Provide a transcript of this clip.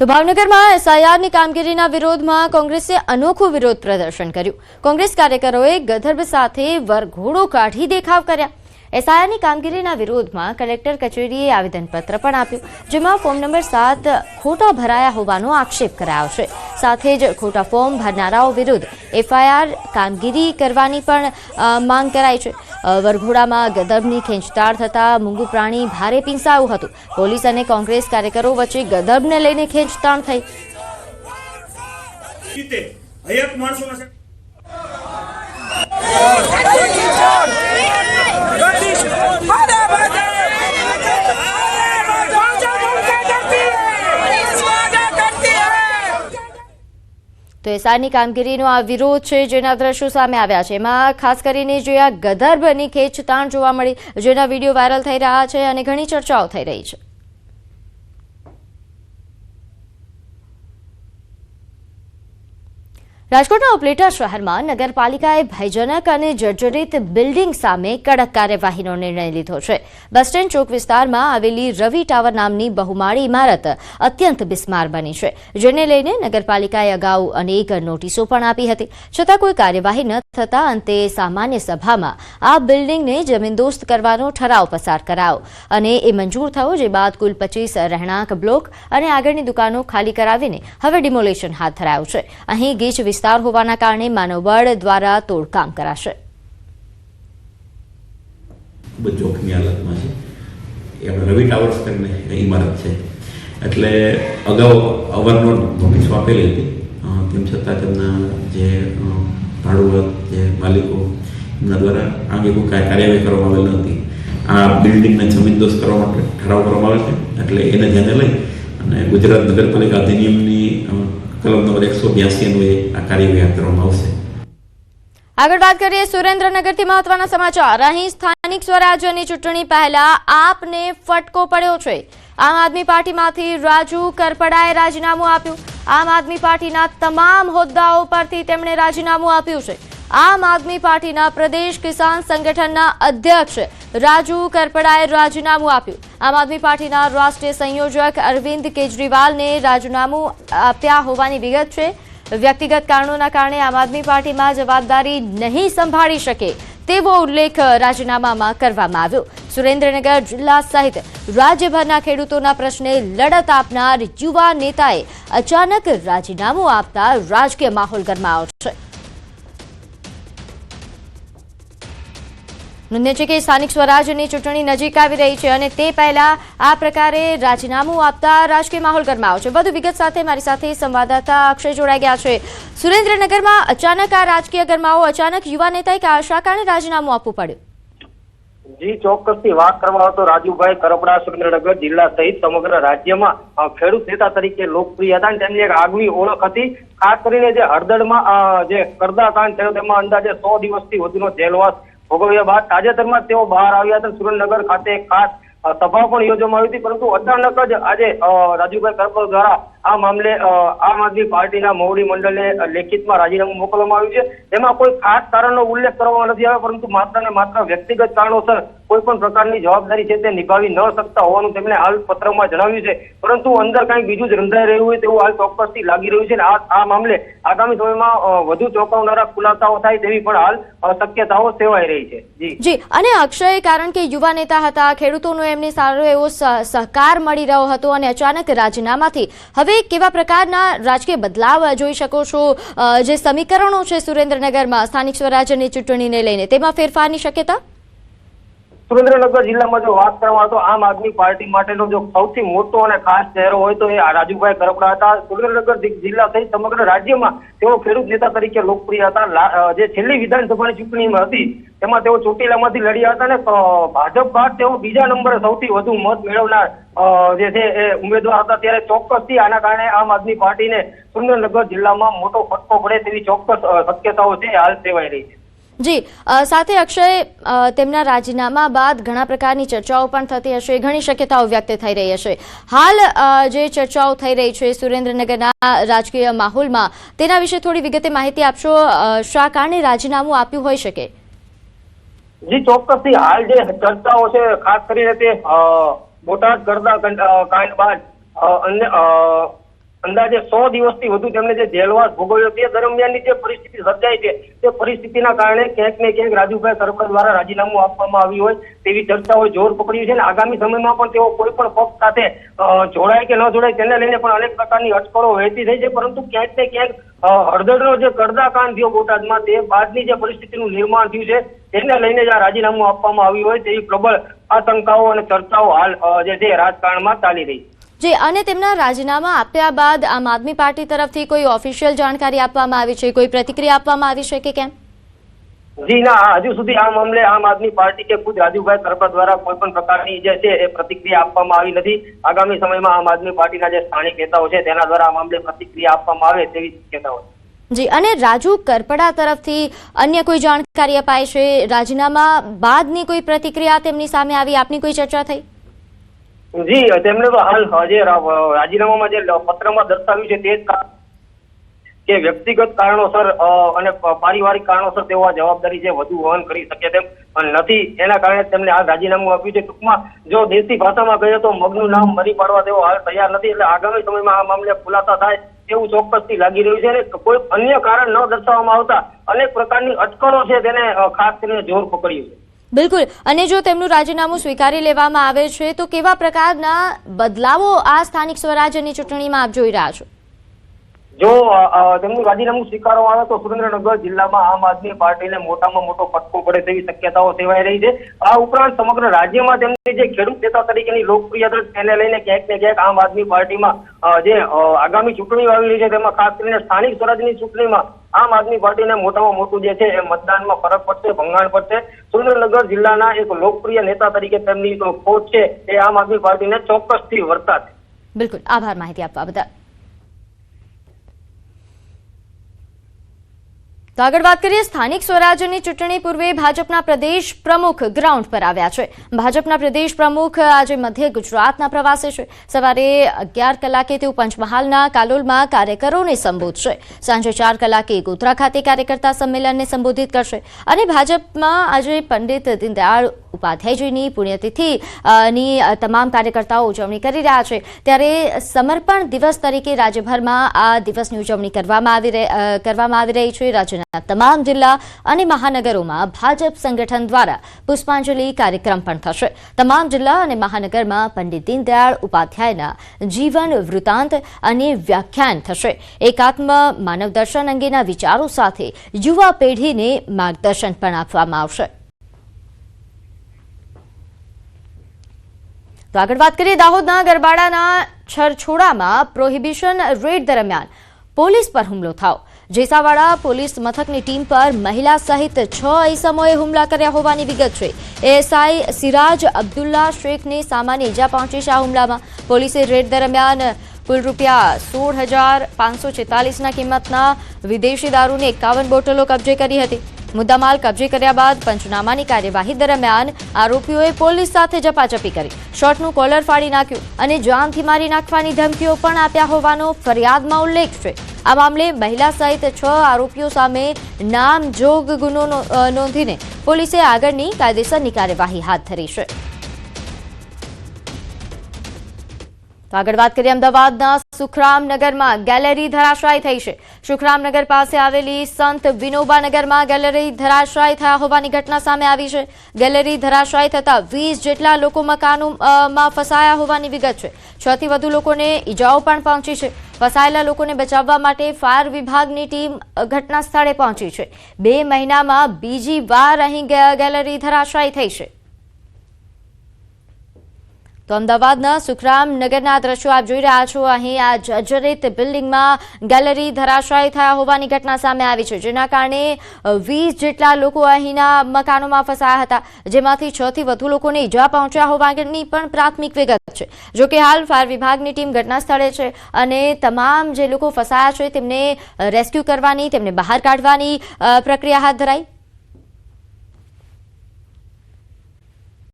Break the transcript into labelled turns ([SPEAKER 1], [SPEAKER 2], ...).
[SPEAKER 1] તો ભાવનગરમાં એસઆઈઆરની કામગીરીના વિરોધમાં કોંગ્રેસે અનોખું વિરોધ પ્રદર્શન કર્યું। કોંગ્રેસ કાર્યકરોએ ગધર્બ સાથે વરઘોડો કાઢી દેખાવ કર્યા। એસઆઈઆરની કામગીરીના વિરોધમાં કલેક્ટર કચેરીએ આવેદનપત્ર પણ આપ્યું, જેમાં ફોર્મ નંબર 7 ખોટા ભરાયા હોવાનો આક્ષેપ કરાયો છે। સાથે જ ખોટા ફોર્મ ભરનારાઓ વિરુદ્ધ એફઆઈઆર કામગીરી કરવાની પણ માંગ કરાઈ છે। વરઘોડામાં ગધર્બની ખેંચતાણ થતા મૂંગું પ્રાણી ભારે પીંસાયું હતું। પોલીસ અને કોંગ્રેસ કાર્યકરો વચ્ચે ગધર્બને લઈને ખેંચતાણ થઈ। તો એસઆઈઆરની કામગીરીનો આ વિરોધ છે, જેના દ્રશ્યો સામે આવ્યા છે। એમાં ખાસ કરીને જે આ ગધર્બની ખેંચતાણ જોવા મળી, જેના વિડીયો વાયરલ થઈ રહ્યા છે અને ઘણી ચર્ચાઓ થઈ રહી છે। રાજકોટના ઉપલેટા શહેરમાં નગરપાલિકાએ ભયજનક અને જર્જરિત બિલ્ડિંગ સામે કડક કાર્યવાહીનો નિર્ણય લીધો છે। બસ સ્ટેન્ડ ચોક વિસ્તારમાં આવેલી રવિ ટાવર નામની બહુમાળી ઇમારત અત્યંત બિસ્માર બની છે, જેને લઈને નગરપાલિકાએ અગાઉ અનેક નોટિસો પણ આપી હતી, છતાં કોઈ કાર્યવાહી ન થતા અંતે સામાન્ય સભામાં આ બિલ્ડિંગને જમીનદોસ્ત કરવાનો ઠરાવ પસાર કરાયો અને એ મંજૂર થયો, જે બાદ કુલ 25 રહેણાંક બ્લોક અને આગળની દુકાનો ખાલી કરાવીને હવે ડિમોલેશન હાથ ધરાયું છે। અહીં ગીચ વિસ્તાર હોવાના કારણે માનવબળ દ્વારા તોડકામ કરાશે।
[SPEAKER 2] ખૂબ જોખમી હાલતમાં છે એ આપણે રવિ ટાવર્સ કરીને ઇમારત છે, એટલે અગાઉ અવારનવાર નોટિસો આપેલી હતી, તેમ છતાં તેમના જે ભાડુઆત જે માલિકો એમના દ્વારા આગે કોઈ કાર્યવાહી કરવામાં આવેલ નથી। આ બિલ્ડિંગને જમીનદોસ્ત કરવા માટે ઠરાવ કરવામાં આવે છે, એટલે એને ધ્યાને લઈ અને ગુજરાત નગરપાલિકા અધિનિયમની કલમ નંબર 182 અન્વયે આ કાર્યવાહી હાથ ધરવામાં આવશે।
[SPEAKER 1] આગળ વાત કરીએ સુરેન્દ્રનગરથી મહત્વના સમાચાર। અહીં સ્થાનિક સ્વરાજ્યની ચૂંટણી પહેલા આપને ફટકો પડ્યો છે। આમ આદમી પાર્ટીમાંથી રાજુ કરપડાએ રાજીનામું આપ્યું। આમ આદમી પાર્ટીના તમામ હોદ્દાઓ પરથી તેમણે રાજીનામું આપ્યું છે। આમ આદમી પાર્ટીના પ્રદેશ કિસાન સંગઠનના અધ્યક્ષ રાજુ કરપડાએ રાજીનામું આપ્યું। આમ આદમી પાર્ટીના રાષ્ટ્રીય સંયોજક અરવિંદ કેજરીવાલને રાજીનામું આપ્યા હોવાની વિગત છે। વ્યક્તિગત કારણોના કારણે આમ આદમી પાર્ટીમાં જવાબદારી નહીં સંભાળી શકે તેવો ઉલ્લેખ રાજીનામામાં કરવામાં આવ્યો। સુરેન્દ્રનગર જિલ્લા સહિત રાજ્યભરના ખેડૂતોના પ્રશ્ને લડત આપનાર યુવા નેતાએ અચાનક રાજીનામું આપતા રાજકીય માહોલ ગરમાયો છે। નોંધનીય છે કે સ્થાનિક સ્વરાજ્યની ચૂંટણી નજીક આવી રહી છે અને તે પહેલા આ પ્રકારે રાજીનામું આપતા રાજકીય માહોલ ગરમાયો છે। વધુ વિગત સાથે મારી સાથે સંવાદદાતા અક્ષય જોડાઈ ગયા છે। સુરેન્દ્રનગરમાં અચાનક આ રાજકીય ગરમાવો, અચાનક યુવા નેતાએ શા કારણે રાજીનામું આપવું પડ્યું?
[SPEAKER 3] જી, ચોક્કસથી વાત કરવામાં તો રાજુભાઈ કરપડા સુરેન્દ્રનગર જિલ્લા સહિત સમગ્ર રાજ્યમાં ખેડૂત નેતા તરીકે લોકપ્રિય હતા અને તેમની એક આગવી ઓળખ હતી। ખાસ કરીને જે હળદરમાં જે કરદાકાંડ થયો તેમાં અંદાજે 100 દિવસથી વધુનો જેલવાસ ભોગવ્યા બાદ તાજેતરમાં તેઓ બહાર આવ્યા હતા। સુરેન્દ્રનગર ખાતે ખાસ સભા પણ યોજવામાં આવી હતી, પરંતુ અચાનક જ આજે રાજુભાઈ કરપડા દ્વારા આ મામલે આમ આદમી પાર્ટીના મોવડી મંડળને લેખિતમાં રાજીનામું મોકલવામાં આવ્યું છે। તેમાં કોઈ ખાસ કારણનો ઉલ્લેખ કરવામાં નથી આવ્યો, પરંતુ માત્ર ને માત્ર વ્યક્તિગત કારણોસર કોઈ પણ પ્રકારની જવાબદારી છે તે નિભાવી ન શકતા હોવાનું તેમણે હાલ પત્રમાં જણાવ્યું છે। પરંતુ અંદર કંઈક બીજું જ રંધાઈ રહ્યું હોય તેવું હાલ ચોક્કસથી લાગી રહ્યું છે અને આ મામલે આગામી સમયમાં વધુ ચોંકાવનારા ખુલાસાઓ થાય તેવી પણ હાલ શક્યતાઓ સેવાઈ રહી છે।
[SPEAKER 1] જી, અને અક્ષય, કારણ કે યુવા નેતા હતા, ખેડૂતોનો એમને સારો એવો સહકાર મળી રહ્યો હતો અને અચાનક રાજીનામાથી હવે કેવા પ્રકારના રાજકીય બદલાવ જોઈ શકો છો? જે સમીકરણો છે સુરેન્દ્રનગરમાં સ્થાનિક સ્વરાજ્યની ચૂંટણીને લઈને, તેમાં ફેરફારની શક્યતા?
[SPEAKER 3] સુરેન્દ્રનગર જિલ્લામાં જો વાત કરવામાં તો આમ આદમી પાર્ટી માટેનો જો સૌથી મોટો અને ખાસ ચહેરો હોય તો એ રાજુભાઈ કરપડા હતા। સુરેન્દ્રનગર જિલ્લા સહિત સમગ્ર રાજ્યમાં તેઓ ખેડૂત નેતા તરીકે લોકપ્રિય હતા। જે છેલ્લી વિધાનસભાની ચૂંટણીમાં હતી તેમાં તેઓ ચોટીલામાંથી લડ્યા હતા અને ભાજપ બાદ તેઓ બીજા નંબરે સૌથી વધુ મત મેળવનાર જે છે એ ઉમેદવાર હતા। ત્યારે ચોક્કસથી આના કારણે આમ આદમી પાર્ટીને સુરેન્દ્રનગર જિલ્લામાં મોટો ફટકો પડે તેવી ચોક્કસ શક્યતાઓ છે હાલ સેવાઈ રહી છે।
[SPEAKER 1] જી, સાથે અક્ષય, તેમના રાજીનામા બાદ ઘણા પ્રકારની ચર્ચાઓ પણ થતી હશે, ઘણી શક્યતાઓ વ્યક્ત થઈ રહી હશે। હાલ જે ચર્ચાઓ થઈ રહી છે સુરેન્દ્રનગરના રાજકીય માહોલમાં, તેના વિશે થોડી વિગતે માહિતી આપશો? શા કારણે રાજીનામું આપ્યું હોઈ શકે?
[SPEAKER 3] જી, ચોક્કસથી હાલ જે ચર્ચાઓ છે ખાસ કરીને તે બોટાદ કરદાકાંડ બાદ અંદાજે 100 દિવસથી વધુ તેમણે જે જેલવાસ ભોગવ્યો તે દરમિયાનની જે પરિસ્થિતિ સર્જાઈ છે તે પરિસ્થિતિના કારણે ક્યાંક ને ક્યાંક રાજુભાઈ કરપડા દ્વારા રાજીનામું આપવામાં આવ્યું હોય તેવી ચર્ચાઓએ જોર પકડ્યું છે અને આગામી સમયમાં પણ તેઓ કોઈ પણ પક્ષ સાથે જોડાય કે ન જોડાય તેને લઈને પણ અનેક પ્રકારની અટકળો વહેતી થઈ છે, પરંતુ ક્યાંક ને ક્યાંક હળદરનો જે કડદાકાંડ થયો બોટાદમાં તે બાદની જે પરિસ્થિતિનું નિર્માણ થયું છે તેને લઈને જ આ રાજીનામું આપવામાં આવ્યું હોય તેવી પ્રબળ આશંકાઓ અને ચર્ચાઓ હાલ જે છે રાજકારણમાં ચાલી રહી છે.
[SPEAKER 1] જી, અને તેમના રાજીનામા આપ્યા બાદ આમ આદમી પાર્ટી તરફથી કોઈ ઓફિશિયલ જાણકારી આપવામાં આવી છે, કોઈ પ્રતિક્રિયા આપવામાં આવી છે કે કેમ?
[SPEAKER 3] જી ના, હજુ સુધી આ મામલે આમ આદમી પાર્ટી કે ખુદ રાજુભાઈ કરપડા દ્વારા કોઈ પણ પ્રકારની જે છે એ પ્રતિક્રિયા આપવામાં આવી નથી. આગામી સમયમાં આમ આદમી પાર્ટીના જે સ્થાનિક નેતાઓ છે તેના દ્વારા આ મામલે પ્રતિક્રિયા આપવામાં આવે તેવી શક્યતાઓ છે.
[SPEAKER 1] જી, અને રાજુ કરપડા તરફથી અન્ય કોઈ જાણકારી અપાઈ છે? રાજીનામા બાદની કોઈ પ્રતિક્રિયા તેમની સામે આવી? આપની કોઈ ચર્ચા થઈ?
[SPEAKER 3] જી, તેમણે તો હાલ જે રાજીનામામાં જે પત્રમાં દર્શાવ્યું છે તે જ કે વ્યક્તિગત કારણોસર અને પારિવારિક કારણોસર તેઓ આ જવાબદારી છે વધુ વહન કરી શકે તેમ નથી, એના કારણે તેમને આ રાજીનામું આપ્યું છે. ટૂંકમાં જો દેશી ભાષામાં કહીએ તો મગનું નામ મરી પાડવા તેઓ હાલ તૈયાર નથી, એટલે આગામી સમયમાં આ મામલે ખુલાસા થાય એવું ચોક્કસથી લાગી રહ્યું છે અને કોઈ અન્ય કારણ ન દર્શાવવામાં આવતા અનેક પ્રકારની અટકળો છે તેને ખાસ કરીને જોર પકડ્યું છે.
[SPEAKER 1] બિલકુલ, અને જો તેમનું રાજીનામું સ્વીકારી લેવામાં આવે છે તો કેવા પ્રકારના બદલાવો આ સ્થાનિક સ્વરાજ્યની ચૂંટણીમાં આપ જોઈ રહ્યા છો?
[SPEAKER 3] જો તેમનું રાજીનામું સ્વીકારવામાં આવે તો સુરેન્દ્રનગર જિલ્લામાં આમ આદમી પાર્ટીને મોટામાં મોટો ફટકો પડે તેવી શક્યતાઓ સેવાઈ રહી છે. આ ઉપરાંત સમગ્ર રાજ્યમાં તેમની જે ખેડૂત નેતા તરીકેની લોકપ્રિયતા તેને લઈને ક્યાંક ને ક્યાંક આમ આદમી પાર્ટીમાં જે આગામી ચૂંટણી આવેલી છે તેમાં ખાસ કરીને સ્થાનિક સ્વરાજની ચૂંટણીમાં આમ આદમી પાર્ટીને મોટામાં મોટું જે છે એ મતદાનમાં ફરક પડશે, ભંગાણ પડશે. સુરેન્દ્રનગર જિલ્લાના એક લોકપ્રિય નેતા તરીકે તેમની ખોટ છે એ આમ આદમી પાર્ટીને ચોક્કસથી વર્તાશે.
[SPEAKER 1] બિલકુલ, આભાર માહિતી આપવા બદલ. તો આગળ વાત કરીએ સ્થાનિક સ્વરાજ્યની ચૂંટણી પૂર્વે ભાજપના પ્રદેશ પ્રમુખ ગ્રાઉન્ડ પર આવ્યા છે. ભાજપના પ્રદેશ પ્રમુખ આજે મધ્ય ગુજરાતના પ્રવાસે છે. સવારે 11 કલાકે તેઓ પંચમહાલના કાલોલમાં કાર્યકરોને સંબોધશે. સાંજે 4 કલાકે ગોધરા ખાતે કાર્યકર્તા સંમેલનને સંબોધિત કરશે અને ભાજપમાં આજે પંડિત દીનદયાળ ઉપાધ્યાયજીની પુણ્યતિથિની તમામ કાર્યકર્તાઓ ઉજવણી કરી રહ્યા છે. ત્યારે સમર્પણ દિવસ તરીકે રાજ્યભરમાં આ દિવસની ઉજવણી કરવામાં આવી રહી છે. રાજ્યના તમામ જિલ્લા અને મહાનગરોમાં ભાજપ સંગઠન દ્વારા પુષ્પાંજલિ કાર્યક્રમ પણ થશે. તમામ જિલ્લા અને મહાનગરમાં પંડિત દીનદયાળ ઉપાધ્યાયના જીવન વૃત્તાંત અને વ્યાખ્યાન થશે. એકાત્મ માનવ દર્શન અંગેના વિચારો સાથે યુવા પેઢીને માર્ગદર્શન પણ આપવામાં આવશે. તો આગળ વાત કરીએ દાહોદના ગરબાડાના છરછોડામાં પ્રોહિબિશન રેડ દરમિયાન પોલીસ પર હુમલો થયો. જેસાવાડા પોલીસ મથકની ટીમ પર મહિલા સહિત 6 ઇસમોએ હુમલા કર્યા હોવાની વિગત છે. એએસઆઈ સિરાજ અબ્દુલ્લા શેખને સામાન્ય ઈજા પહોંચી છે. આ હુમલામાં પોલીસે રેડ દરમિયાન કુલ ₹546,546ના કિંમતના વિદેશી દારૂની 51 બોટલો કબજે કરી હતી. મુદ્દામાલ કબજે કર્યા બાદ પંચનામાની કાર્યવાહી દરમિયાન આરોપીઓએ પોલીસ સાથે ઝપાઝપી કરી, શર્ટનું કોલર ફાડી નાખ્યું અને જાનથી મારી નાખવાની ધમકીઓ પણ આપ્યા હોવાનો ફરિયાદમાં ઉલ્લેખ છે. આ મામલે મહિલા સહિત 6 આરોપીઓ સામે નામજોગ ગુનો નોંધીને પોલીસે આગળની કાયદેસરની કાર્યવાહી હાથ ધરી છે. તો આગળ વાત કરીએ અમદાવાદના સુખરામનગરમાં ગેલેરી ધરાશાયી થઈ છે. સુખરામનગર પાસે આવેલી સંત વિનોબાનગરમાં ગેલેરી ધરાશાયી થયા હોવાની ઘટના સામે આવી છે. ગેલેરી ધરાશાયી થતા 20 જેટલા લોકો મકાનોમાં ફસાયા હોવાની વિગત છે. 6 થી વધુ લોકોને ઈજાઓ પણ પહોંચી છે. ફસાયેલા લોકોને બચાવવા માટે ફાયર વિભાગની ટીમ ઘટના સ્થળે પહોંચી છે. 2 મહિનામાં બીજી વાર અહીં ગેલેરી ધરાશાયી થઈ છે. તો અમદાવાદના સુખરામનગરના દ્રશ્યો આપ જોઈ રહ્યા છો. અહીં આ જર્જરિત બિલ્ડિંગમાં ગેલેરી ધરાશાયી થયા હોવાની ઘટના સામે આવી છે, જેના કારણે 20 જેટલા લોકો અહીંના મકાનોમાં ફસાયા હતા, જેમાંથી 6 થી વધુ લોકોને ઈજા પહોંચ્યા હોવાની પણ પ્રાથમિક વિગત છે. જોકે હાલ ફાયર વિભાગની ટીમ ઘટના સ્થળે છે અને તમામ જે લોકો ફસાયા છે તેમને રેસ્ક્યુ કરવાની, તેમને બહાર કાઢવાની પ્રક્રિયા હાથ ધરાઈ.